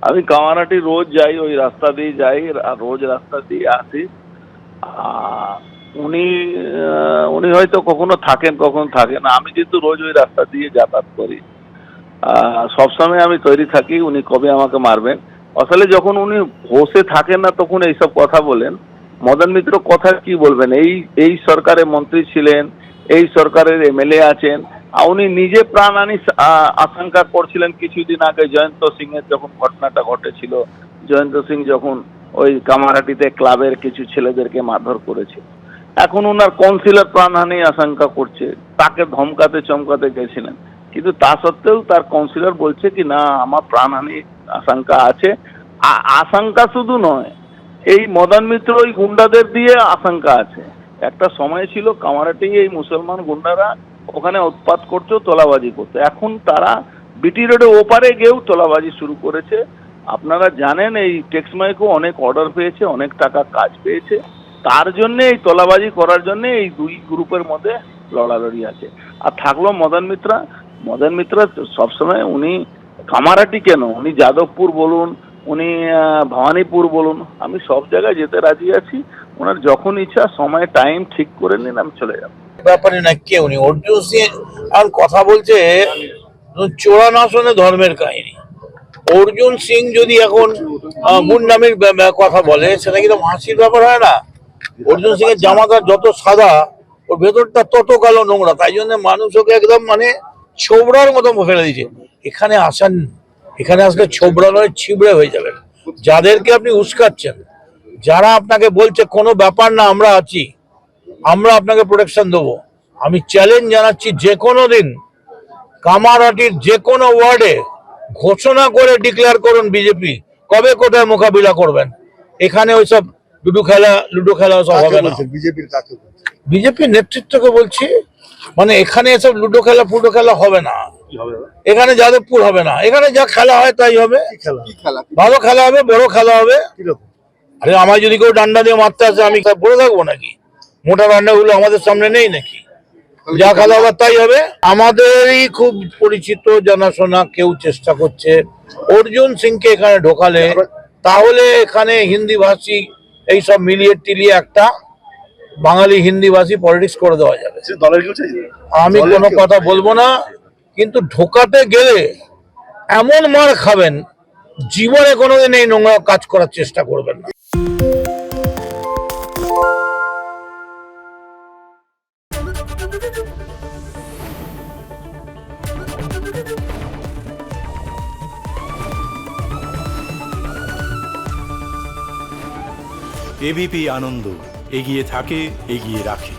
আমি কামারহাটি রোজ যাই, ওই রাস্তা দিয়ে যাই, আর রোজ রাস্তা দিয়ে আসি। উনি উনি হয়তো কখনো থাকেন কখনো থাকেন না, আমি কিন্তু রোজ ওই রাস্তা দিয়ে যাতায়াত করি। সবসময় আমি তৈরি থাকি উনি কবে আমাকে মারবেন। আসলে যখন উনি হোশে থাকেন না তখন এইসব কথা বলেন। মদন মিত্র কথা কি বলবেন? এই এই সরকারের মন্ত্রী ছিলেন, এই সরকারের এমএলএ আছেন। উনি নিজে প্রাণহানি আশঙ্কা করছিলেন কিছুদিন আগে, জয়ন্ত সিং এর যখন ঘটনাটা ঘটেছিল। জয়ন্ত সিং যখন ওই কামারহাটিতে ক্লাবের কিছু ছেলেদেরকে মারধর করেছিল, এখন ওনার কাউন্সিলর প্রাণহানি আশঙ্কা করছে, তাকে ধমকাতে চমকাতে গেছিলেন। কিন্তু তা সত্ত্বেও তার কাউন্সিলর বলছে কি না, আমার প্রাণহানি আশঙ্কা আছে। আশঙ্কা শুধু নয়, এই মদন মিত্র ওই গুন্ডাদের দিয়ে আশঙ্কা আছে। একটা সময় ছিল কামারহাটি এই মুসলমান গুন্ডারা ওখানে উৎপাত করতো, তোলাবাজি করতো। এখন তারা বিটি রোডে ওপারে গিয়েও তোলাবাজি শুরু করেছে। আপনারা জানেন এই টেক্সমাইকও অনেক অর্ডার পেয়েছে, অনেক টাকা কাজ পেয়েছে। তার জন্য এই তোলাবাজি করার জন্য এই দুই গ্রুপের মধ্যে লড়ালড়ি আছে। আর থাকলো মদন মিত্র সবসময় উনি কামারহাটি কেন, উনি যাদবপুর বলুন, উনি ভবানীপুর বলুন, আমি সব জায়গায় যেতে রাজি আছি। ওনার যখন ইচ্ছা সময় টাইম ঠিক করে নিন, আমি চলে যাব। ব্যাপারে না কে উনি অর্জুন সিং আর কথা বলছে চোরানাশনে ধর্মের কাহিনী। অর্জুন সিং যদি এখন গুন্ডামির কথা বলে সেটা কিন্তু হাসির ব্যাপার হয় না। অর্জুন সিং এর জামাটা যত সাদা ওর ভেতরটা তত কালো নোংরা, তাই জন্য মানুষ ওকে একদম মানে ছোবড়ার মতো ফেলে দিয়েছে। এখানে আসলে ছোবড়া নয়, ছিবড়ে হয়ে যাবেন। যাদেরকে আপনি উস্কাচ্ছেন, যারা আপনাকে বলছে কোনো ব্যাপার না আমরা আছি, আমরা আপনাকে প্রোটেকশন দেবো, আমি চ্যালেঞ্জ জানাচ্ছি যে কোনো দিন কামারহাটির যে কোনো ওয়ার্ডে ঘোষণা করে ডিক্লেয়ার করুন বিজেপি কবে কোথায় মোকাবিলা করবেন। এখানে ওইসব লুডো খেলা সব হবে না। বিজেপির নেতৃত্বকে বলছি, মানে এখানে এসব লুডো খেলা ফুডো খেলা হবে না। এখানে যাদবপুর হবে না, এখানে যা খেলা হয় তাই হবে। ভালো খেলা হবে, বড় খেলা হবে। আরে আমার যদি কেউ ডান্ডা দিয়ে মারতে আসে আমি পড়ে থাকবো নাকি? মোটা ডান্ডাগুলো আমাদের সামনে নেই নাকি? যা খেলা হবে তাই হবে। আমাদেরই খুব পরিচিত জানাশোনা কেউ চেষ্টা করছে অর্জুন সিংকে এখানে ঢোকালে তাহলে এখানে হিন্দি ভাষী এইসব মিলিয়ে টিলিয়ে একটা বাঙালি হিন্দি ভাষী পলিটিক্স করে দেওয়া যাবে। আমি কোনো কথা বলবো না, কিন্তু ঢোকাতে গেলে এমন মার খাবেন জীবনে কোনোদিন এই নোংরা কাজ করার চেষ্টা করবেন না। এবিপি আনন্দ এগিয়ে থাকে, এগিয়ে রাখে।